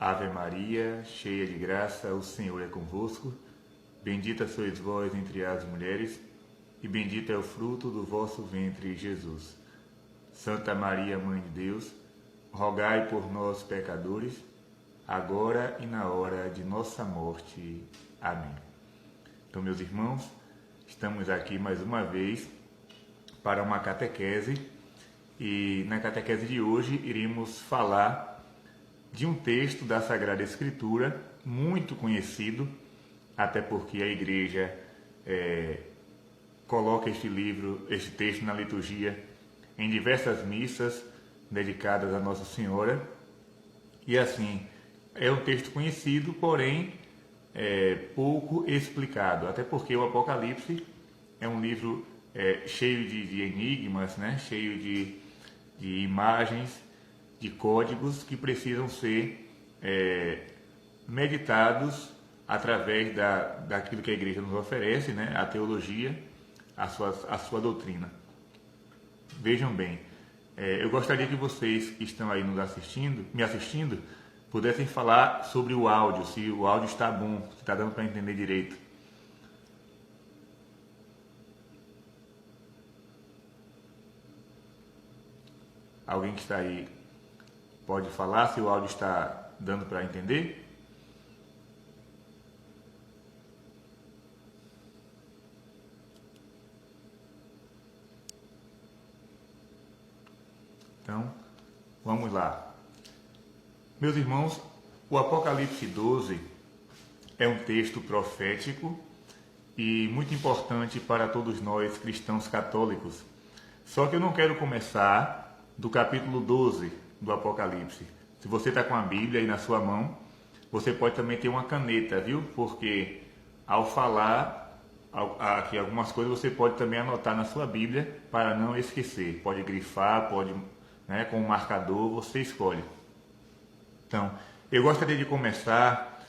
Ave Maria, cheia de graça, o Senhor é convosco. Bendita sois vós entre as mulheres, e bendito é o fruto do vosso ventre, Jesus. Santa Maria, Mãe de Deus, rogai por nós, pecadores, agora e na hora de nossa morte. Amém. Então, meus irmãos, estamos aqui mais uma vez para uma catequese, e na catequese de hoje iremos falar de um texto da Sagrada Escritura muito conhecido, até porque a Igreja coloca este texto na liturgia em diversas missas dedicadas a Nossa Senhora. E assim, é um texto conhecido, porém pouco explicado, até porque o Apocalipse é um livro cheio de enigmas, né? Cheio de imagens, de códigos que precisam ser meditados através daquilo que a Igreja nos oferece, né? A teologia, a sua doutrina. Vejam bem, eu gostaria que vocês que estão aí me assistindo, pudessem falar sobre o áudio, se o áudio está bom, se está dando para entender direito. Alguém que está aí pode falar se o áudio está dando para entender? Então, vamos lá. Meus irmãos, o Apocalipse 12 é um texto profético e muito importante para todos nós cristãos católicos. Só que eu não quero começar do capítulo 12 do Apocalipse. Se você está com a Bíblia aí na sua mão, você pode também ter uma caneta, viu? Porque ao falar aqui algumas coisas, você pode também anotar na sua Bíblia para não esquecer. Pode grifar, pode, né, com um marcador, você escolhe. Então, eu gostaria de começar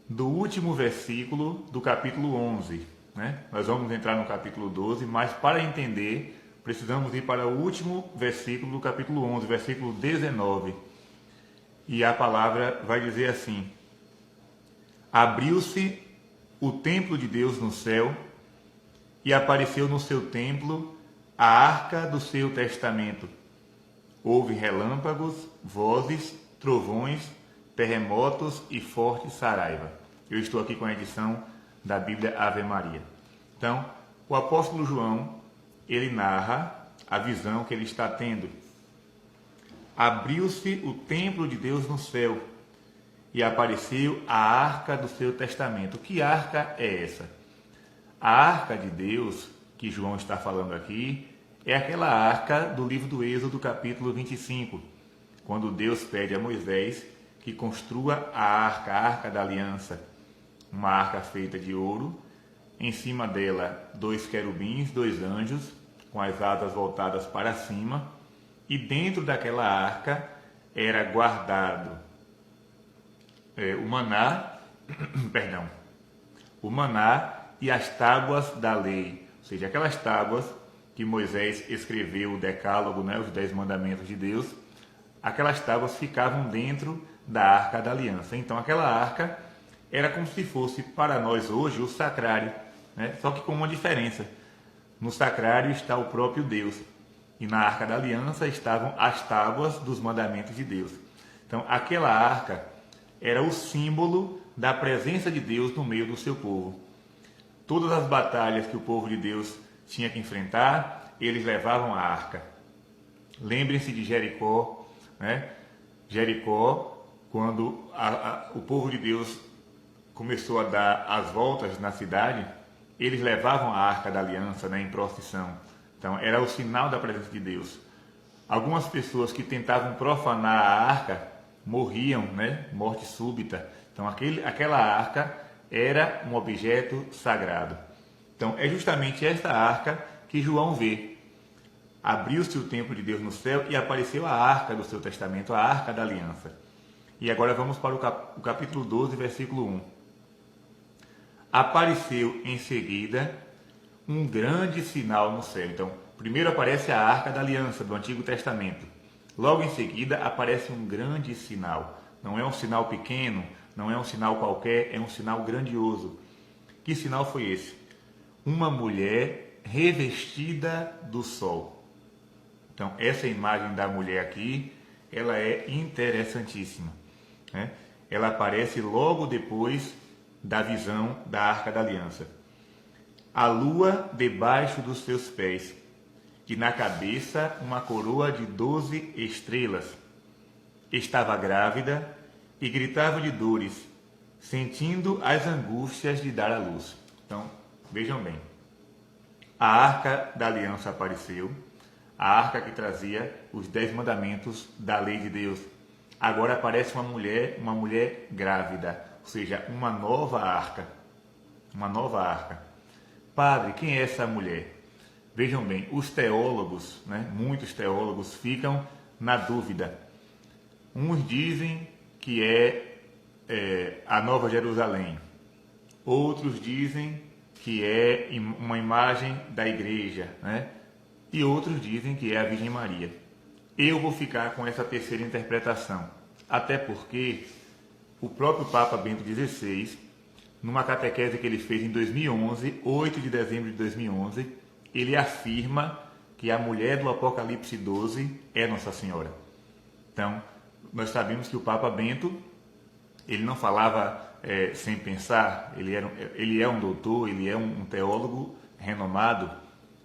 do último versículo do capítulo 11. Né? Nós vamos entrar no capítulo 12, mas para entender, precisamos ir para o último versículo do capítulo 11, versículo 19. E a palavra vai dizer assim: abriu-se o templo de Deus no céu, e apareceu no seu templo a arca do seu testamento. Houve relâmpagos, vozes, trovões, terremotos e forte saraiva. Eu estou aqui com a edição da Bíblia Ave Maria. Então, o apóstolo João, ele narra a visão que ele está tendo. Abriu-se o templo de Deus no céu e apareceu a arca do seu testamento. Que arca é essa? A arca de Deus, que João está falando aqui, é aquela arca do livro do Êxodo, capítulo 25, quando Deus pede a Moisés que construa a arca da aliança, uma arca feita de ouro, em cima dela 2 querubins, 2 anjos, com as asas voltadas para cima, e dentro daquela arca era guardado o maná e as tábuas da lei, ou seja, aquelas tábuas que Moisés escreveu, o decálogo, né, os 10 mandamentos de Deus, aquelas tábuas ficavam dentro da arca da aliança. Então aquela arca era como se fosse para nós hoje o sacrário, né? Só que com uma diferença. No sacrário está o próprio Deus, e na arca da aliança estavam as tábuas dos mandamentos de Deus. Então aquela arca era o símbolo da presença de Deus no meio do seu povo. Todas as batalhas que o povo de Deus tinha que enfrentar, eles levavam a arca. Lembrem-se de Jericó, né? Jericó, quando o povo de Deus começou a dar as voltas na cidade, eles levavam a arca da aliança, né, em procissão. Então era o sinal da presença de Deus. Algumas pessoas que tentavam profanar a arca morriam, né, morte súbita. Então aquela arca era um objeto sagrado. Então é justamente esta arca que João vê. Abriu-se o templo de Deus no céu e apareceu a arca do seu testamento, a arca da aliança. E agora vamos para o capítulo 12, versículo 1. Apareceu em seguida um grande sinal no céu. Então, primeiro aparece a arca da aliança do Antigo Testamento. Logo em seguida aparece um grande sinal. Não é um sinal pequeno, não é um sinal qualquer, é um sinal grandioso. Que sinal foi esse? Uma mulher revestida do sol. Então, essa imagem da mulher aqui, ela é interessantíssima, né? Ela aparece logo depois da visão da Arca da Aliança. A lua debaixo dos seus pés, e na cabeça uma coroa de 12 estrelas. Estava grávida e gritava de dores, sentindo as angústias de dar à luz. Então, vejam bem, a Arca da Aliança apareceu, a arca que trazia os 10 mandamentos da lei de Deus. Agora aparece uma mulher grávida, ou seja, uma nova arca. Uma nova arca. Padre, quem é essa mulher? Vejam bem, os teólogos, muitos teólogos ficam na dúvida. Uns dizem que é a Nova Jerusalém. Outros dizem que é uma imagem da igreja, e outros dizem que é a Virgem Maria. Eu vou ficar com essa terceira interpretação, até porque o próprio Papa Bento XVI, numa catequese que ele fez em 2011, 8 de dezembro de 2011, ele afirma que a mulher do Apocalipse 12 é Nossa Senhora. Então, nós sabemos que o Papa Bento, ele não falava sem pensar, ele é um doutor, ele é um teólogo renomado.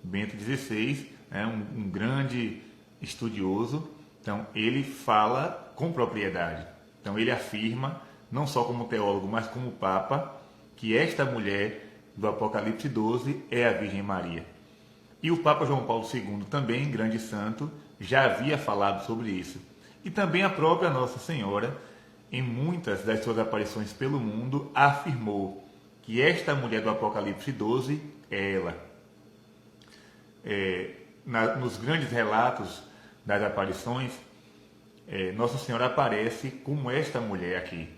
Bento XVI é um grande estudioso, então ele fala com propriedade. Então ele afirma, não só como teólogo, mas como Papa, que esta mulher do Apocalipse 12 é a Virgem Maria. E o Papa João Paulo II, também grande santo, já havia falado sobre isso. E também a própria Nossa Senhora, em muitas das suas aparições pelo mundo, afirmou que esta mulher do Apocalipse 12 é ela. Nos grandes relatos das aparições, Nossa Senhora aparece como esta mulher aqui,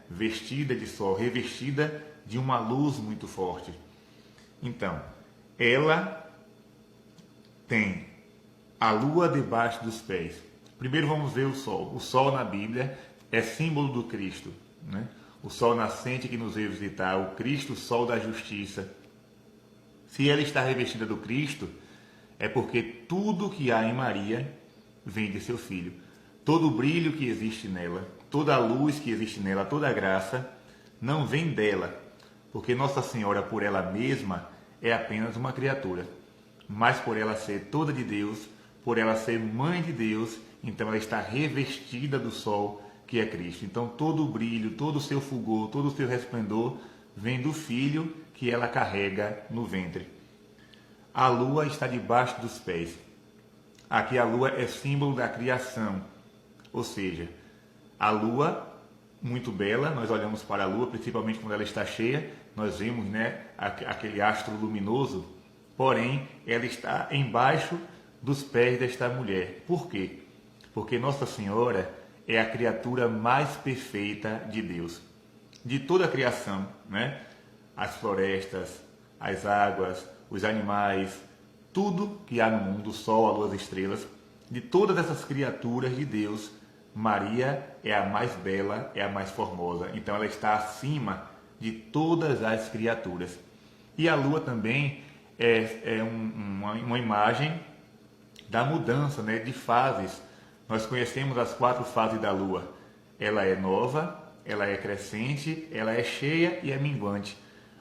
vestida de sol, revestida de uma luz muito forte. Então, ela tem a lua debaixo dos pés. Primeiro vamos ver o sol. O sol na Bíblia é símbolo do Cristo, O sol nascente que nos veio visitar, o Cristo, o sol da justiça. Se ela está revestida do Cristo, é porque tudo que há em Maria vem de seu Filho. Todo o brilho que existe nela, toda a luz que existe nela, toda a graça, não vem dela, porque Nossa Senhora, por ela mesma, é apenas uma criatura. Mas por ela ser toda de Deus, por ela ser mãe de Deus, então ela está revestida do sol que é Cristo. Então todo o brilho, todo o seu fulgor, todo o seu resplendor vem do Filho que ela carrega no ventre. A lua está debaixo dos pés. Aqui a lua é símbolo da criação, ou seja, a lua, muito bela, nós olhamos para a lua, principalmente quando ela está cheia, nós vemos aquele astro luminoso, porém ela está embaixo dos pés desta mulher. Por quê? Porque Nossa Senhora é a criatura mais perfeita de Deus. De toda a criação, as florestas, as águas, os animais, tudo que há no mundo, o sol, a lua, as estrelas, de todas essas criaturas de Deus, Maria é a mais bela, é a mais formosa. Então ela está acima de todas as criaturas. E a lua também é uma imagem da mudança, de fases. Nós conhecemos as 4 fases da lua. Ela é nova, ela é crescente, ela é cheia e é minguante.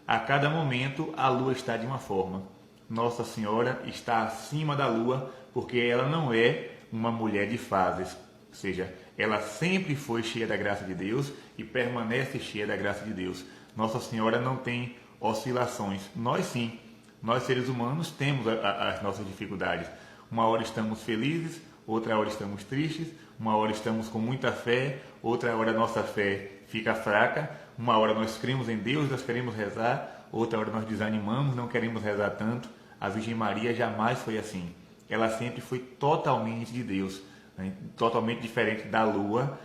A cada momento a lua está de uma forma. Nossa Senhora está acima da lua porque ela não é uma mulher de fases. Ou seja, ela sempre foi cheia da graça de Deus e permanece cheia da graça de Deus. Nossa Senhora não tem oscilações. Nós sim, nós seres humanos temos as nossas dificuldades. Uma hora estamos felizes, outra hora estamos tristes, uma hora estamos com muita fé, outra hora nossa fé fica fraca, uma hora nós cremos em Deus, nós queremos rezar, outra hora nós desanimamos, não queremos rezar tanto. A Virgem Maria jamais foi assim. Ela sempre foi totalmente de Deus, totalmente diferente da lua,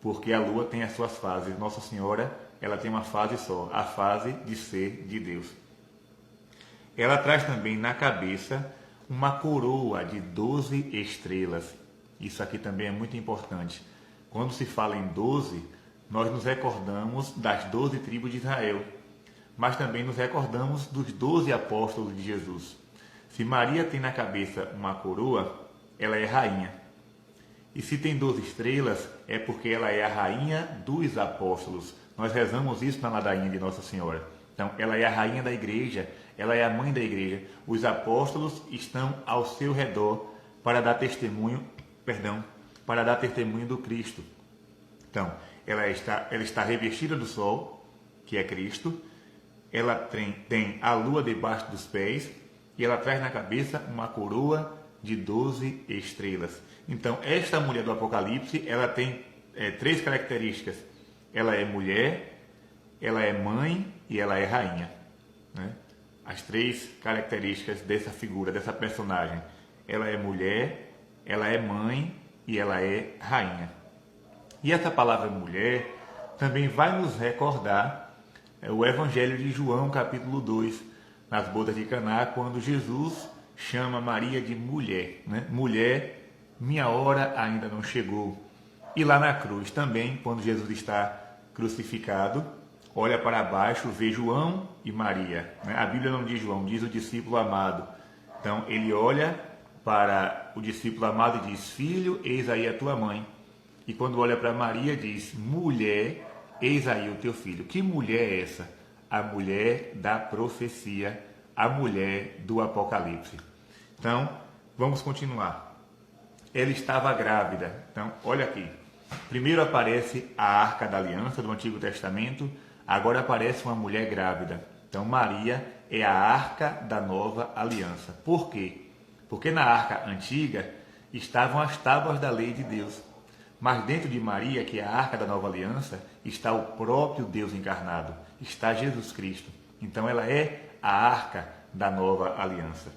porque a lua tem as suas fases. Nossa Senhora, ela tem uma fase só, a fase de ser de Deus. Ela traz também na cabeça uma coroa de 12 estrelas. Isso aqui também é muito importante. Quando se fala em 12, nós nos recordamos das 12 tribos de Israel, mas também nos recordamos dos 12 apóstolos de Jesus. Se Maria tem na cabeça uma coroa, ela é rainha. E se tem 12 estrelas, é porque ela é a rainha dos apóstolos. Nós rezamos isso na ladainha de Nossa Senhora. Então, ela é a rainha da igreja, ela é a mãe da igreja. Os apóstolos estão ao seu redor para dar testemunho, para dar testemunho do Cristo. Então, ela está revestida do sol, que é Cristo. Ela tem a lua debaixo dos pés e ela traz na cabeça uma coroa de 12 estrelas. Então, esta mulher do Apocalipse, ela tem 3 características. Ela é mulher, ela é mãe e ela é rainha. Né? As 3 características dessa figura, dessa personagem. Ela é mulher, ela é mãe e ela é rainha. E essa palavra mulher também vai nos recordar o Evangelho de João, capítulo 2, nas bodas de Caná, quando Jesus chama Maria de mulher. Né? Mulher, minha hora ainda não chegou. E lá na cruz também, quando Jesus está crucificado, olha para baixo, vê João e Maria. Né? A Bíblia não diz João, diz o discípulo amado. Então ele olha para o discípulo amado e diz: filho, eis aí a tua mãe. E quando olha para Maria, diz: mulher, eis aí o teu filho. Que mulher é essa? A mulher da profecia, a mulher do Apocalipse. Então, vamos continuar. Ela estava grávida. Então, olha aqui. Primeiro aparece a Arca da Aliança do Antigo Testamento, agora aparece uma mulher grávida. Então, Maria é a Arca da Nova Aliança. Por quê? Porque na Arca Antiga estavam as tábuas da lei de Deus. Mas dentro de Maria, que é a Arca da Nova Aliança, está o próprio Deus encarnado, está Jesus Cristo. Então ela é a Arca da Nova Aliança.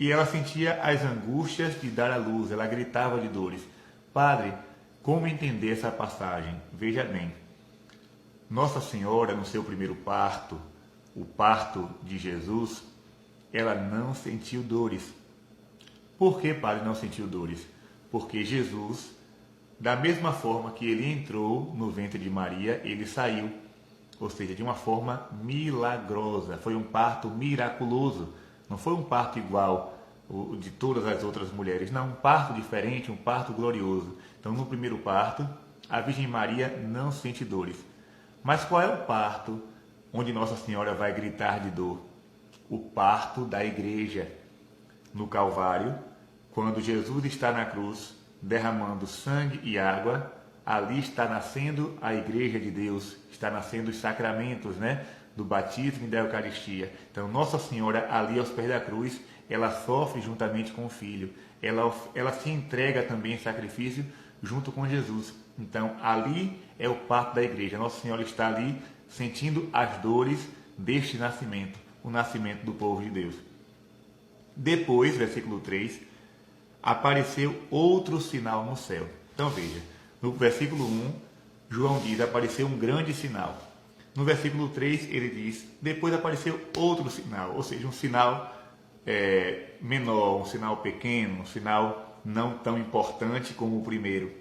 E ela sentia as angústias de dar à luz, ela gritava de dores. Padre, como entender essa passagem? Veja bem, Nossa Senhora, no seu primeiro parto, o parto de Jesus, ela não sentiu dores. Por que, Padre, não sentiu dores? Porque Jesus, da mesma forma que ele entrou no ventre de Maria, ele saiu, ou seja, de uma forma milagrosa. Foi um parto miraculoso, não foi um parto igual o de todas as outras mulheres, não, um parto diferente, um parto glorioso. Então, no primeiro parto, a Virgem Maria não sente dores. Mas qual é o parto onde Nossa Senhora vai gritar de dor? O parto da igreja, no Calvário. Quando Jesus está na cruz, derramando sangue e água, ali está nascendo a igreja de Deus, está nascendo os sacramentos, né? Do batismo e da Eucaristia. Então, Nossa Senhora, ali aos pés da cruz, ela sofre juntamente com o Filho. Ela se entrega também em sacrifício junto com Jesus. Então, ali é o parto da igreja. Nossa Senhora está ali sentindo as dores deste nascimento, o nascimento do povo de Deus. Depois, versículo 3, apareceu outro sinal no céu. Então veja, no versículo 1, João diz: apareceu um grande sinal. No versículo 3, ele diz: depois apareceu outro sinal, ou seja, um sinal menor, um sinal pequeno, um sinal não tão importante como o primeiro.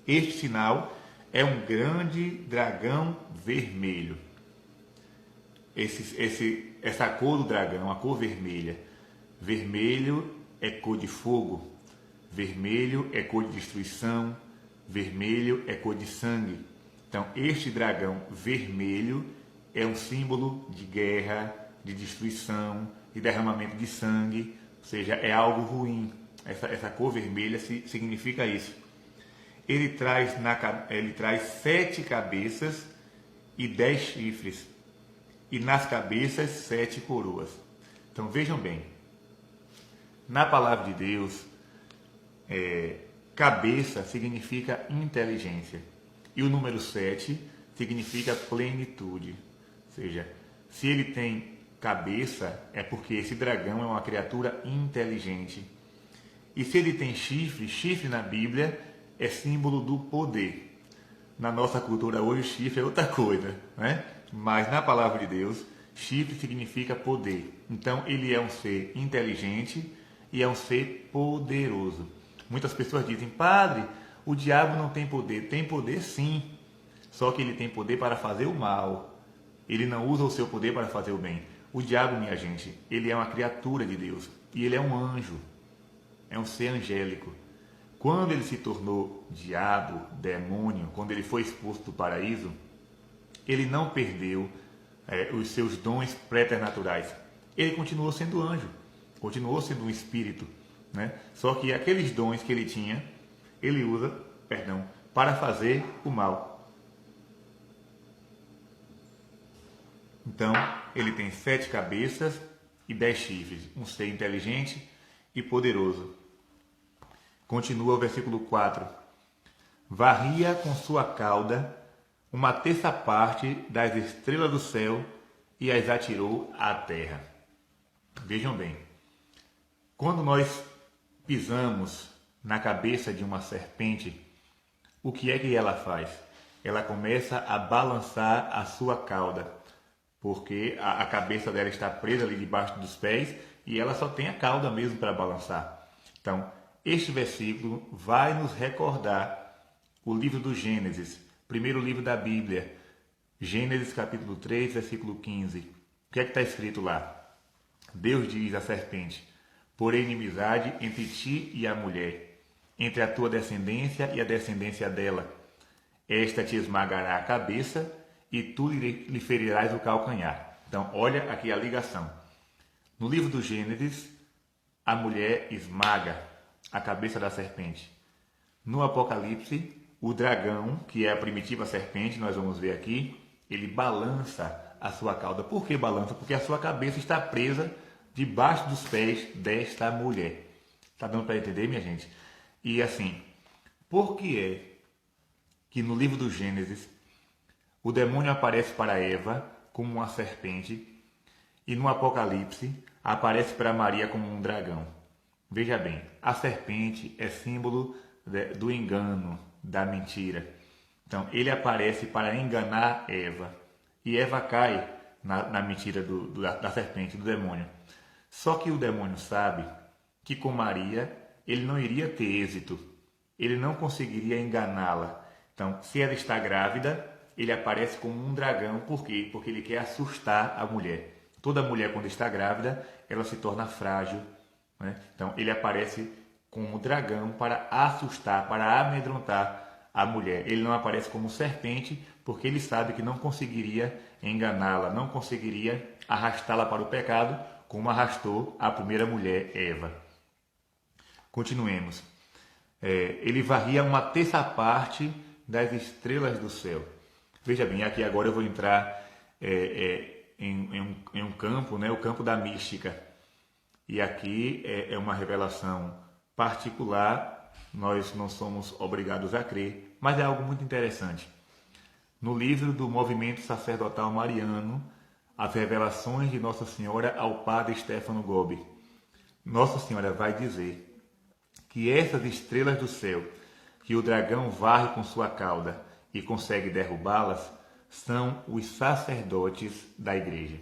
Este sinal é um grande dragão vermelho. Essa cor do dragão, a cor vermelha. Vermelho é cor de fogo, vermelho é cor de destruição, vermelho é cor de sangue. Então, este dragão vermelho é um símbolo de guerra, de destruição, de derramamento de sangue, ou seja, é algo ruim. Essa cor vermelha significa isso. Ele traz 7 cabeças e 10 chifres, e nas cabeças 7 coroas. Então, vejam bem, na palavra de Deus, cabeça significa inteligência. E o número 7 significa plenitude. Ou seja, se ele tem cabeça, é porque esse dragão é uma criatura inteligente. E se ele tem chifre, chifre na Bíblia é símbolo do poder. Na nossa cultura hoje, chifre é outra coisa, né? Mas na palavra de Deus, chifre significa poder. Então, ele é um ser inteligente e é um ser poderoso. Muitas pessoas dizem, padre, o diabo não tem poder. Tem poder sim, só que ele tem poder para fazer o mal. Ele não usa o seu poder para fazer o bem. O diabo, minha gente, ele é uma criatura de Deus e ele é um anjo, é um ser angélico. Quando ele se tornou diabo, demônio, quando ele foi expulso do paraíso, ele não perdeu os seus dons preternaturais. Ele continuou sendo anjo, continuou sendo um espírito, né? Só que aqueles dons que ele tinha, ele usa, para fazer o mal. Então, ele tem 7 cabeças e 10 chifres, um ser inteligente e poderoso. Continua o versículo 4. Varria com sua cauda uma terça parte das estrelas do céu e as atirou à terra. Vejam bem, quando nós pisamos na cabeça de uma serpente, o que é que ela faz? Ela começa a balançar a sua cauda, porque a cabeça dela está presa ali debaixo dos pés e ela só tem a cauda mesmo para balançar. Então, este versículo vai nos recordar o livro do Gênesis, primeiro livro da Bíblia, Gênesis capítulo 3, versículo 15. O que é que está escrito lá? Deus diz à serpente, porém inimizade entre ti e a mulher, entre a tua descendência e a descendência dela. Esta te esmagará a cabeça e tu lhe ferirás o calcanhar. Então, olha aqui a ligação. No livro do Gênesis, a mulher esmaga a cabeça da serpente. No Apocalipse, o dragão, que é a primitiva serpente, nós vamos ver aqui, ele balança a sua cauda. Por que balança? Porque a sua cabeça está presa debaixo dos pés desta mulher. Está dando para entender, minha gente? E assim, por que é que no livro do Gênesis o demônio aparece para Eva como uma serpente e no Apocalipse aparece para Maria como um dragão? Veja bem, a serpente é símbolo do engano, da mentira. Então, ele aparece para enganar Eva. E Eva cai na mentira da serpente, do demônio. Só que o demônio sabe que com Maria ele não iria ter êxito. Ele não conseguiria enganá-la. Então, se ela está grávida, ele aparece como um dragão. Por quê? Porque ele quer assustar a mulher. Toda mulher, quando está grávida, ela se torna frágil, né? Então, ele aparece como dragão para assustar, para amedrontar a mulher. Ele não aparece como serpente, porque ele sabe que não conseguiria enganá-la, não conseguiria arrastá-la para o pecado, como arrastou a primeira mulher, Eva. Continuemos. Ele varria uma terça parte das estrelas do céu. Veja bem, aqui agora eu vou entrar em um campo, né, o campo da mística. E aqui é uma revelação particular, nós não somos obrigados a crer, mas é algo muito interessante. No livro do Movimento Sacerdotal Mariano, As Revelações de Nossa Senhora ao Padre Stefano Gobbi, Nossa Senhora vai dizer que essas estrelas do céu, que o dragão varre com sua cauda e consegue derrubá-las, são os sacerdotes da igreja.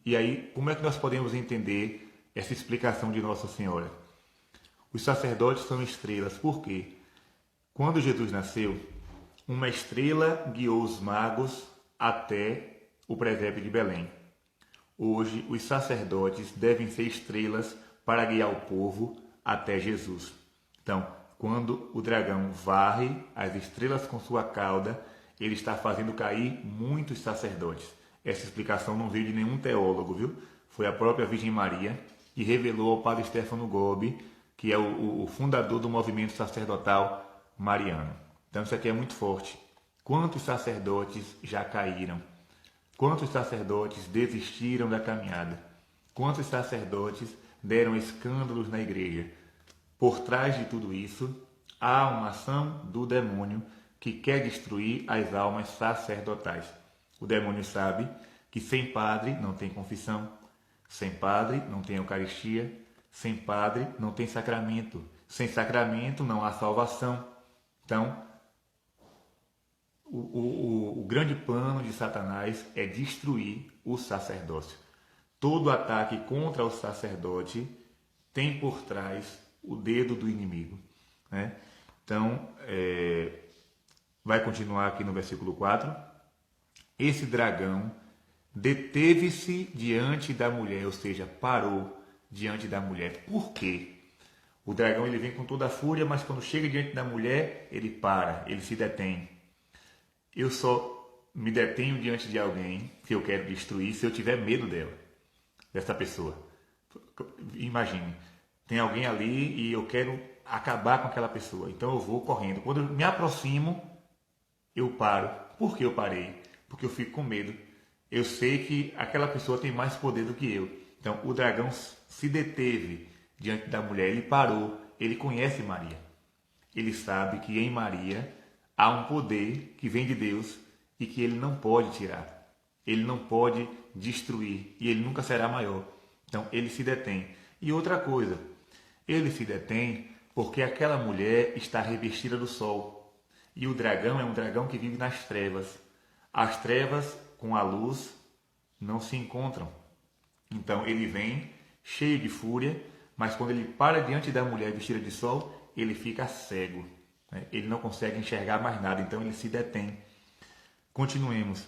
E aí, como é que nós podemos entender essa explicação de Nossa Senhora? Os sacerdotes são estrelas, por quê? Quando Jesus nasceu, uma estrela guiou os magos até o presépio de Belém. Hoje, os sacerdotes devem ser estrelas para guiar o povo até Jesus. Então, quando o dragão varre as estrelas com sua cauda, ele está fazendo cair muitos sacerdotes. Essa explicação não veio de nenhum teólogo, viu? Foi a própria Virgem Maria que revelou ao Padre Stefano Gobbi, que é o fundador do movimento sacerdotal mariano. Então isso aqui é muito forte. Quantos sacerdotes já caíram? Quantos sacerdotes desistiram da caminhada? Quantos sacerdotes deram escândalos na igreja? Por trás de tudo isso, há uma ação do demônio que quer destruir as almas sacerdotais. O demônio sabe que sem padre não tem confissão, sem padre não tem Eucaristia, sem padre não tem sacramento, sem sacramento não há salvação. Então, o grande plano de Satanás é destruir o sacerdócio. Todo ataque contra o sacerdote tem por trás o dedo do inimigo, né? Então, vai continuar aqui no versículo 4. Esse dragão deteve-se diante da mulher, ou seja, parou diante da mulher. Por quê? O dragão ele vem com toda a fúria, mas quando chega diante da mulher, ele para, ele se detém. Eu só me detenho diante de alguém que eu quero destruir se eu tiver medo dessa pessoa. Imagine, tem alguém ali e eu quero acabar com aquela pessoa, então eu vou correndo. Quando eu me aproximo, eu paro. Por que eu parei? Porque eu fico com medo. Eu sei que aquela pessoa tem mais poder do que eu. Então o dragão se deteve diante da mulher, ele parou, ele conhece Maria. Ele sabe que em Maria há um poder que vem de Deus e que ele não pode tirar. Ele não pode destruir e ele nunca será maior. Então ele se detém. E outra coisa, ele se detém porque aquela mulher está revestida do sol. E o dragão é um dragão que vive nas trevas. As trevas com a luz não se encontram. Então ele vem cheio de fúria, mas quando ele para diante da mulher vestida de sol, ele fica cego. Ele não consegue enxergar mais nada, então ele se detém. Continuemos.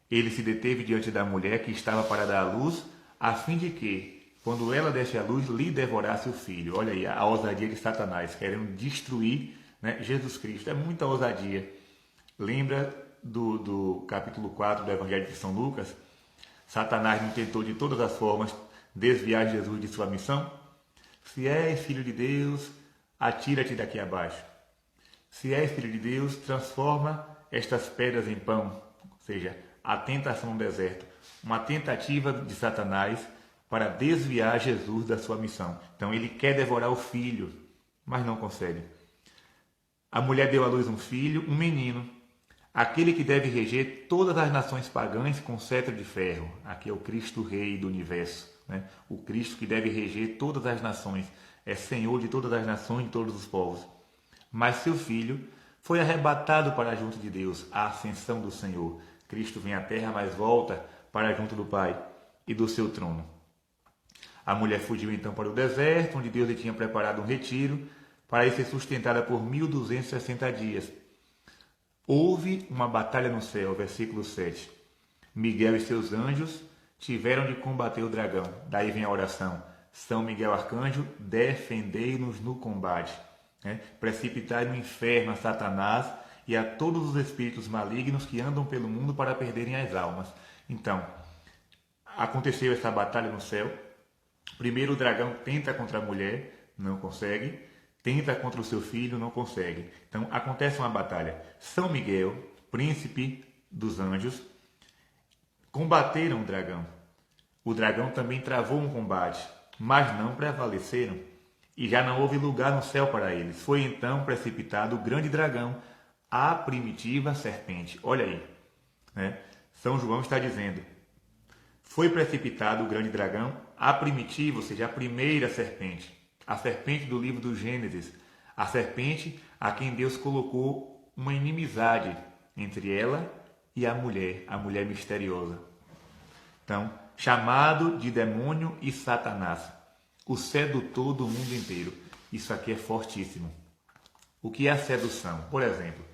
Ele se deteve diante da mulher que estava para dar à luz, a fim de que, quando ela desse à luz, lhe devorasse o filho. Olha aí a ousadia de Satanás, querendo destruir, né, Jesus Cristo. É muita ousadia. Lembra do capítulo 4 do Evangelho de São Lucas? Satanás não tentou de todas as formas desviar Jesus de sua missão? Se és filho de Deus, atira-te daqui abaixo. Se és filho de Deus, transforma estas pedras em pão. Ou seja, a tentação no deserto. Uma tentativa de Satanás para desviar Jesus da sua missão. Então ele quer devorar o filho, mas não consegue. A mulher deu à luz um filho, um menino, aquele que deve reger todas as nações pagãs com cetro de ferro. Aqui é o Cristo Rei do universo, né? O Cristo que deve reger todas as nações. É Senhor de todas as nações, de todos os povos. Mas seu filho foi arrebatado para junto de Deus, a ascensão do Senhor. Cristo vem à terra, mas volta para junto do Pai e do seu trono. A mulher fugiu então para o deserto, onde Deus lhe tinha preparado um retiro, para ir ser sustentada por 1260 dias. Houve uma batalha no céu, versículo 7. Miguel e seus anjos tiveram de combater o dragão. Daí vem a oração. São Miguel Arcanjo, defendei-nos no combate. Precipitai no inferno a Satanás e a todos os espíritos malignos que andam pelo mundo para perderem as almas. Então, aconteceu essa batalha no céu. Primeiro o dragão tenta contra a mulher, não consegue. Tenta contra o seu filho, não consegue. Então acontece uma batalha. São Miguel, príncipe dos anjos, combateram o dragão. O dragão também travou um combate, mas não prevaleceram. E já não houve lugar no céu para eles. Foi então precipitado o grande dragão, a primitiva serpente. Olha aí, né? São João está dizendo: foi precipitado o grande dragão, a primitiva, ou seja, a primeira serpente. A serpente do livro do Gênesis. A serpente a quem Deus colocou uma inimizade entre ela e a mulher misteriosa. Então, chamado de demônio e Satanás, o sedutor do mundo inteiro. Isso aqui é fortíssimo. O que é a sedução? Por exemplo,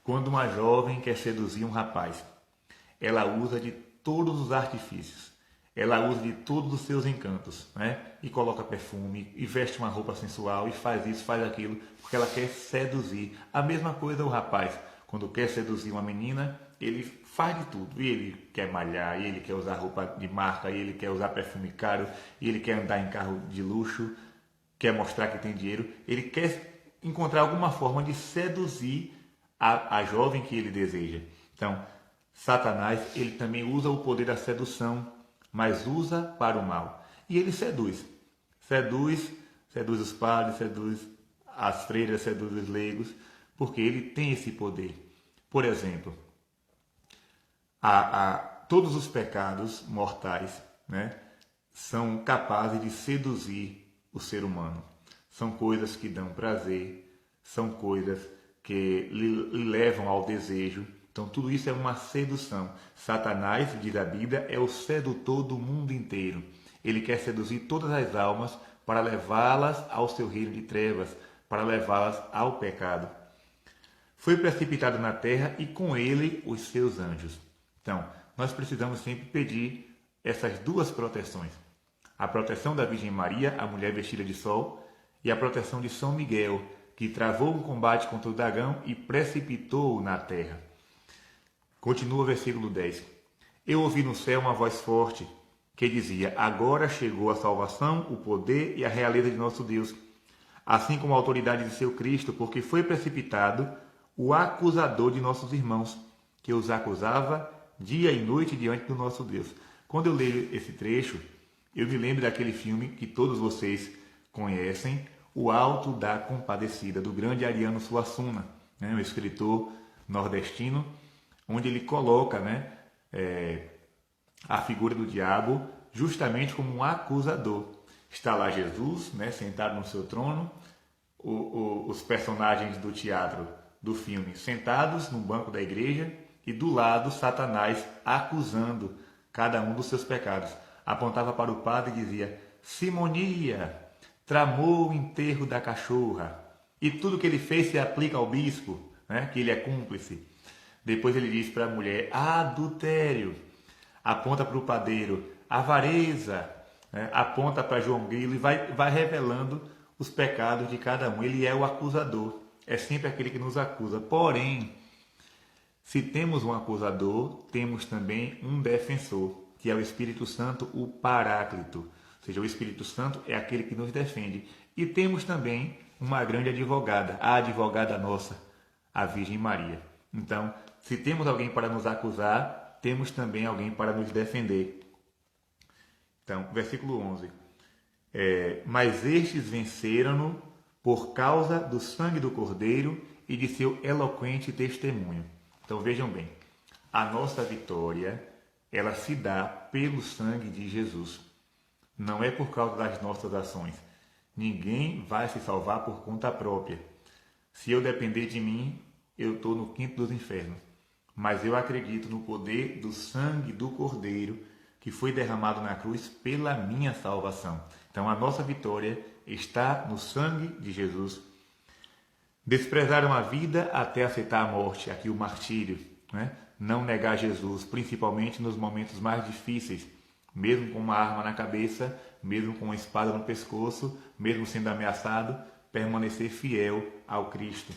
quando uma jovem quer seduzir um rapaz, ela usa de todos os artifícios. Ela usa de todos os seus encantos, né? E coloca perfume, e veste uma roupa sensual, e faz isso, faz aquilo, porque ela quer seduzir. A mesma coisa o rapaz, quando quer seduzir uma menina, ele faz de tudo. E ele quer malhar, e ele quer usar roupa de marca, e ele quer usar perfume caro, e ele quer andar em carro de luxo, quer mostrar que tem dinheiro. Ele quer encontrar alguma forma de seduzir a jovem que ele deseja. Então, Satanás, ele também usa o poder da sedução, mas usa para o mal. E ele seduz. Seduz os padres, seduz as freiras, seduz os leigos, porque ele tem esse poder. Por exemplo, todos os pecados mortais, né, são capazes de seduzir o ser humano. São coisas que dão prazer, são coisas que lhe levam ao desejo. Então tudo isso é uma sedução. Satanás, diz a Bíblia, é o sedutor do mundo inteiro. Ele quer seduzir todas as almas para levá-las ao seu reino de trevas, para levá-las ao pecado. Foi precipitado na terra e com ele os seus anjos. Então, nós precisamos sempre pedir essas duas proteções. A proteção da Virgem Maria, a mulher vestida de sol, e a proteção de São Miguel, que travou um combate contra o dragão e precipitou-o na terra. Continua o versículo 10. Eu ouvi no céu uma voz forte, que dizia: agora chegou a salvação, o poder e a realeza de nosso Deus, assim como a autoridade de seu Cristo, porque foi precipitado o acusador de nossos irmãos, que os acusava dia e noite diante do nosso Deus. Quando eu leio esse trecho, eu me lembro daquele filme que todos vocês conhecem, O Alto da Compadecida, do grande Ariano Suassuna, um escritor nordestino, onde ele coloca a figura do diabo justamente como um acusador. Está lá Jesus, sentado no seu trono, os personagens do teatro, do filme, sentados no banco da igreja, e do lado Satanás acusando cada um dos seus pecados. Apontava para o padre e dizia: simonia, tramou o enterro da cachorra. E tudo que ele fez se aplica ao bispo, que ele é cúmplice. Depois ele diz para a mulher: adultério. Aponta para o padeiro: avareza. Aponta para João Grilo e vai revelando os pecados de cada um. Ele é o acusador. É sempre aquele que nos acusa. Porém, se temos um acusador, temos também um defensor, que é o Espírito Santo, o Paráclito. Ou seja, o Espírito Santo é aquele que nos defende. E temos também uma grande advogada, a advogada nossa, a Virgem Maria. Então, se temos alguém para nos acusar, temos também alguém para nos defender. Então, versículo 11. Mas estes venceram-no por causa do sangue do Cordeiro e de seu eloquente testemunho. Então, vejam bem, a nossa vitória, ela se dá pelo sangue de Jesus. Não é por causa das nossas ações. Ninguém vai se salvar por conta própria. Se eu depender de mim, eu estou no quinto dos infernos. Mas eu acredito no poder do sangue do Cordeiro que foi derramado na cruz pela minha salvação. Então a nossa vitória está no sangue de Jesus. Desprezaram a vida até aceitar a morte, aqui o martírio, Não negar Jesus, principalmente nos momentos mais difíceis, mesmo com uma arma na cabeça, mesmo com uma espada no pescoço, mesmo sendo ameaçado, permanecer fiel ao Cristo.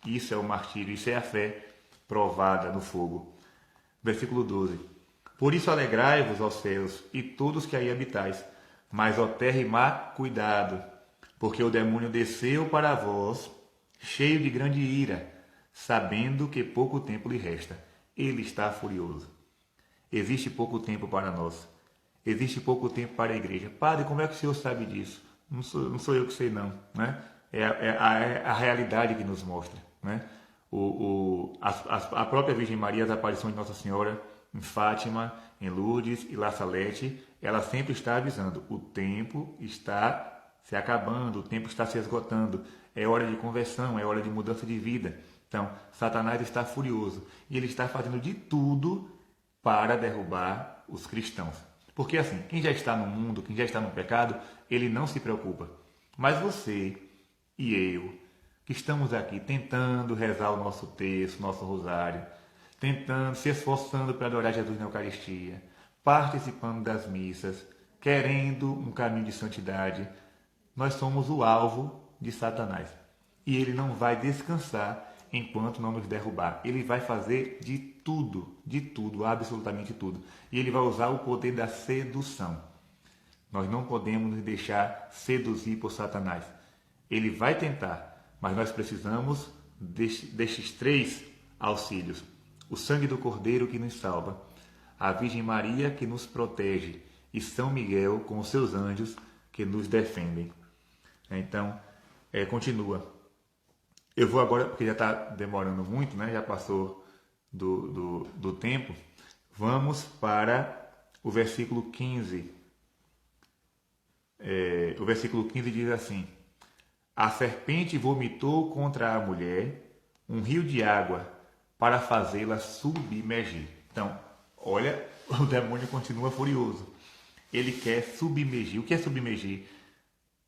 Isso é o martírio, isso é a fé provada no fogo. Versículo 12. Por isso alegrai-vos, ó céus, e todos que aí habitais, mas, ó terra e mar, cuidado, porque o demônio desceu para vós, cheio de grande ira, sabendo que pouco tempo lhe resta. Ele está furioso. Existe pouco tempo para nós. Existe pouco tempo para a igreja. Padre, como é que o senhor sabe disso? Não sou eu que sei, não. É a realidade que nos mostra. A própria Virgem Maria, as aparições de Nossa Senhora em Fátima, em Lourdes e La Salete, ela sempre está avisando: o tempo está se acabando, o tempo está se esgotando, é hora de conversão, é hora de mudança de vida. Então, Satanás está furioso e ele está fazendo de tudo para derrubar os cristãos. Porque assim, quem já está no mundo, quem já está no pecado, ele não se preocupa. Mas você e eu, que estamos aqui tentando rezar o nosso texto, nosso rosário, tentando, se esforçando para adorar Jesus na Eucaristia, participando das missas, querendo um caminho de santidade, nós somos o alvo de Satanás. E ele não vai descansar enquanto não nos derrubar. Ele vai fazer de tudo, absolutamente tudo. E ele vai usar o poder da sedução. Nós não podemos nos deixar seduzir por Satanás. Ele vai tentar, mas nós precisamos destes 3 auxílios. O sangue do Cordeiro que nos salva, a Virgem Maria que nos protege e São Miguel com os seus anjos que nos defendem. Então, continua. Eu vou agora, porque já está demorando muito, já passou do tempo. Vamos para o versículo 15. O versículo 15 diz assim: a serpente vomitou contra a mulher um rio de água para fazê-la submergir. Então, olha, o demônio continua furioso. Ele quer submergir. O que é submergir?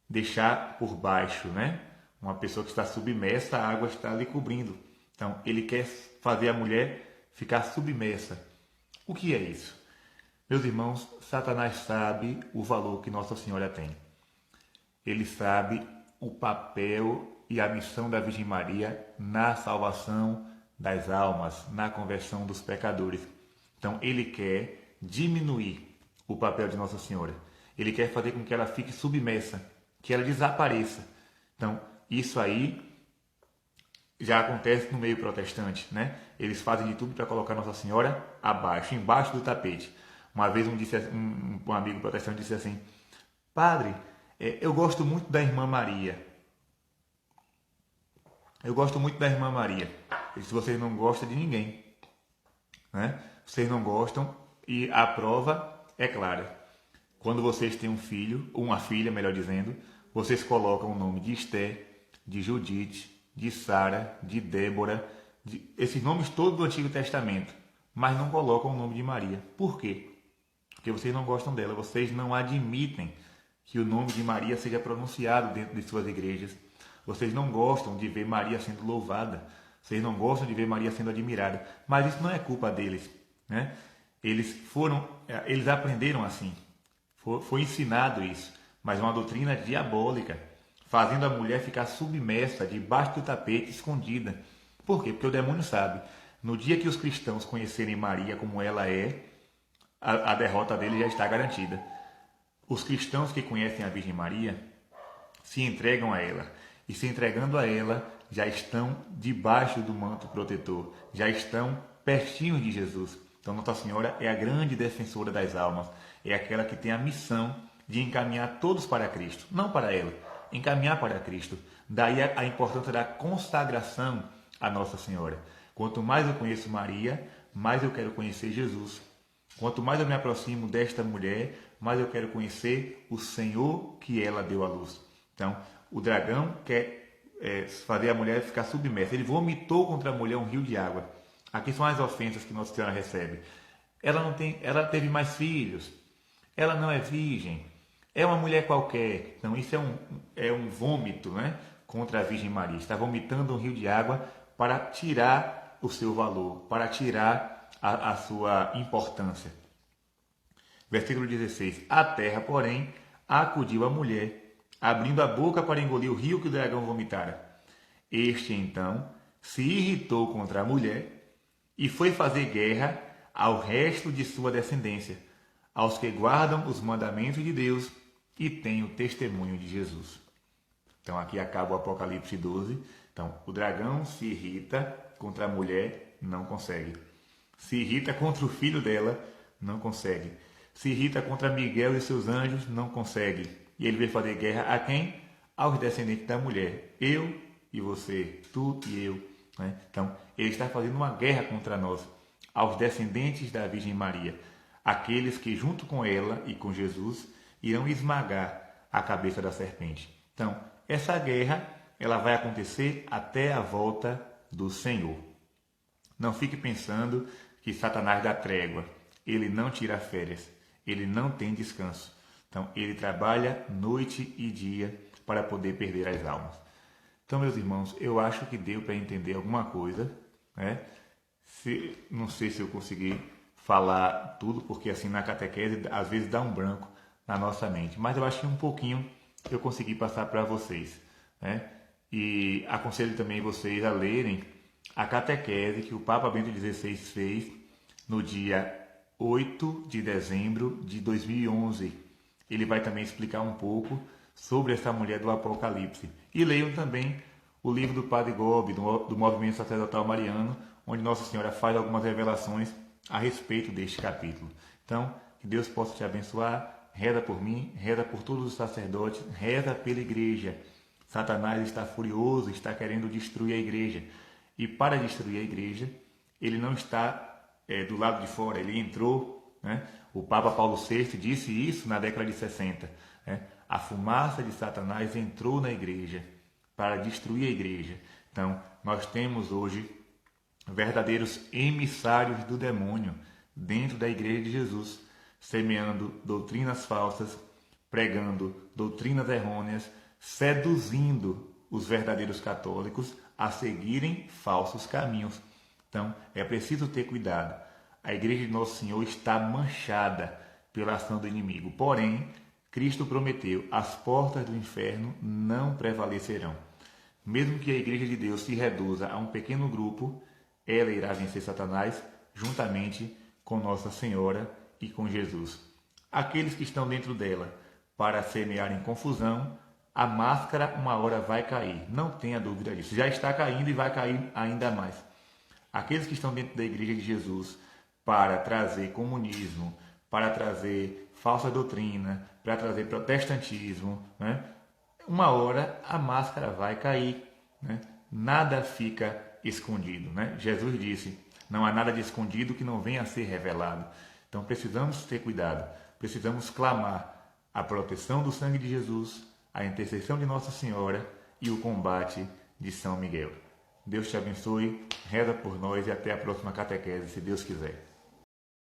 deixar por baixo, né? Uma pessoa que está submersa, a água está lhe cobrindo. Então, ele quer fazer a mulher ficar submersa. O que é isso? Meus irmãos, Satanás sabe o valor que Nossa Senhora tem. Ele sabe o papel e a missão da Virgem Maria na salvação das almas, na conversão dos pecadores. Então, ele quer diminuir o papel de Nossa Senhora. Ele quer fazer com que ela fique submersa, que ela desapareça. Então, isso aí já acontece no meio protestante, né? Eles fazem de tudo para colocar Nossa Senhora abaixo, embaixo do tapete. Uma vez um amigo protestante disse assim: Padre, eu gosto muito da Irmã Maria. Eu gosto muito da Irmã Maria. E se vocês não gostam de ninguém, né? Vocês não gostam, e a prova é clara. Quando vocês têm um filho, ou uma filha, melhor dizendo, vocês colocam o nome de Esther, de Judite, de Sara, de Débora, esses nomes todos do Antigo Testamento, mas não colocam o nome de Maria. Por quê? Porque vocês não gostam dela, vocês não admitem que o nome de Maria seja pronunciado dentro de suas igrejas. Vocês não gostam de ver Maria sendo louvada, vocês não gostam de ver Maria sendo admirada, mas isso não é culpa deles, né? Eles aprenderam assim, foi ensinado isso, mas é uma doutrina diabólica, fazendo a mulher ficar submersa, debaixo do tapete, escondida. Por quê? Porque o demônio sabe, no dia que os cristãos conhecerem Maria como ela é, a derrota dele já está garantida. Os cristãos que conhecem a Virgem Maria se entregam a ela, e se entregando a ela, já estão debaixo do manto protetor, já estão pertinho de Jesus. Então Nossa Senhora é a grande defensora das almas, é aquela que tem a missão de encaminhar todos para Cristo, não para ela, encaminhar para Cristo. Daí a importância da consagração a Nossa Senhora. Quanto mais eu conheço Maria, mais eu quero conhecer Jesus. Quanto mais eu me aproximo desta mulher, mais eu quero conhecer o Senhor que ela deu à luz. Então, o dragão quer fazer a mulher ficar submersa. Ele vomitou contra a mulher um rio de água. Aqui são as ofensas que Nossa Senhora recebe. Ela teve mais filhos. Ela não é virgem. É uma mulher qualquer. Então, isso é um vômito, né, contra a Virgem Maria. Está vomitando um rio de água para tirar o seu valor, para tirar a sua importância. Versículo 16. A terra, porém, acudiu a mulher, abrindo a boca para engolir o rio que o dragão vomitara. Este, então, se irritou contra a mulher e foi fazer guerra ao resto de sua descendência, aos que guardam os mandamentos de Deus e têm o testemunho de Jesus. Então, aqui acaba o Apocalipse 12. Então, o dragão se irrita contra a mulher, não consegue. Se irrita contra o filho dela, não consegue. Se irrita contra Miguel e seus anjos, não consegue. E ele veio fazer guerra a quem? Aos descendentes da mulher. Eu e você, tu e eu. Né? Então, ele está fazendo uma guerra contra nós, aos descendentes da Virgem Maria. Aqueles que, junto com ela e com Jesus, irão esmagar a cabeça da serpente. Então, essa guerra ela vai acontecer até a volta do Senhor. Não fique pensando que Satanás dá trégua. Ele não tira férias. Ele não tem descanso. Então, ele trabalha noite e dia para poder perder as almas. Então, meus irmãos, eu acho que deu para entender alguma coisa, né? Não sei se eu consegui falar tudo, porque assim na catequese às vezes dá um branco na nossa mente. Mas eu acho que um pouquinho eu consegui passar para vocês, né? E aconselho também vocês a lerem a catequese que o Papa Bento XVI fez no dia 8 de dezembro de 2011. Ele vai também explicar um pouco sobre essa mulher do Apocalipse. E leiam também o livro do Padre Gobi, do Movimento Sacerdotal Mariano, onde Nossa Senhora faz algumas revelações a respeito deste capítulo. Então, que Deus possa te abençoar. Reza por mim, reza por todos os sacerdotes, reza pela igreja. Satanás está furioso, está querendo destruir a igreja. E para destruir a igreja, ele não está do lado de fora, ele entrou, né? O Papa Paulo VI disse isso na década de 60. Né? A fumaça de Satanás entrou na igreja para destruir a igreja. Então, nós temos hoje verdadeiros emissários do demônio dentro da igreja de Jesus, semeando doutrinas falsas, pregando doutrinas errôneas, seduzindo os verdadeiros católicos a seguirem falsos caminhos. Então, é preciso ter cuidado. A Igreja de Nosso Senhor está manchada pela ação do inimigo. Porém, Cristo prometeu: as portas do inferno não prevalecerão. Mesmo que a Igreja de Deus se reduza a um pequeno grupo, ela irá vencer Satanás juntamente com Nossa Senhora e com Jesus. Aqueles que estão dentro dela para semearem confusão, a máscara uma hora vai cair. Não tenha dúvida disso. Já está caindo e vai cair ainda mais. Aqueles que estão dentro da Igreja de Jesus para trazer comunismo, para trazer falsa doutrina, para trazer protestantismo, né? Uma hora a máscara vai cair, né? Nada fica escondido, né? Jesus disse: não há nada de escondido que não venha a ser revelado. Então precisamos ter cuidado, precisamos clamar a proteção do sangue de Jesus, a intercessão de Nossa Senhora e o combate de São Miguel. Deus te abençoe, reza por nós e até a próxima catequese, se Deus quiser.